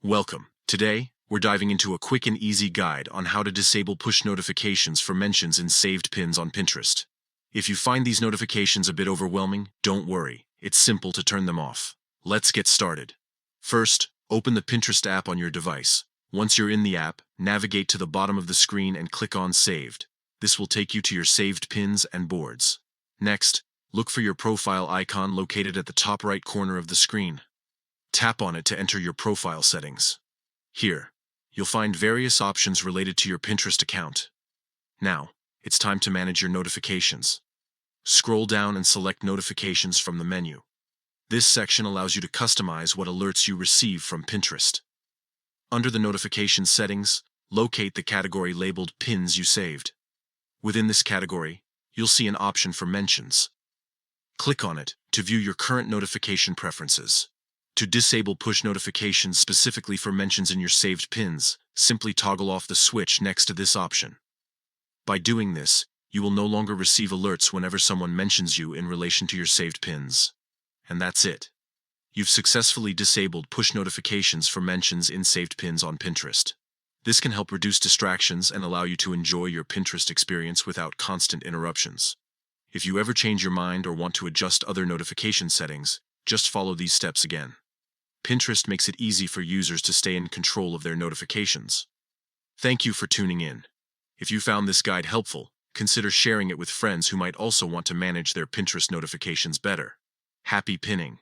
Welcome. Today, we're diving into a quick and easy guide on how to disable push notifications for mentions in saved pins on Pinterest. If you find these notifications a bit overwhelming, don't worry. It's simple to turn them off. Let's get started. First, open the Pinterest app on your device. Once you're in the app, navigate to the bottom of the screen and click on Saved. This will take you to your saved pins and boards. Next, look for your profile icon located at the top right corner of the screen. Tap on it to enter your profile settings. Here, you'll find various options related to your Pinterest account. Now, it's time to manage your notifications. Scroll down and select Notifications from the menu. This section allows you to customize what alerts you receive from Pinterest. Under the notification settings, locate the category labeled Pins you saved. Within this category, you'll see an option for mentions. Click on it to view your current notification preferences. To disable push notifications specifically for mentions in your saved pins, simply toggle off the switch next to this option. By doing this, you will no longer receive alerts whenever someone mentions you in relation to your saved pins. And that's it. You've successfully disabled push notifications for mentions in saved pins on Pinterest. This can help reduce distractions and allow you to enjoy your Pinterest experience without constant interruptions. If you ever change your mind or want to adjust other notification settings, just follow these steps again. Pinterest makes it easy for users to stay in control of their notifications. Thank you for tuning in. If you found this guide helpful, consider sharing it with friends who might also want to manage their Pinterest notifications better. Happy pinning!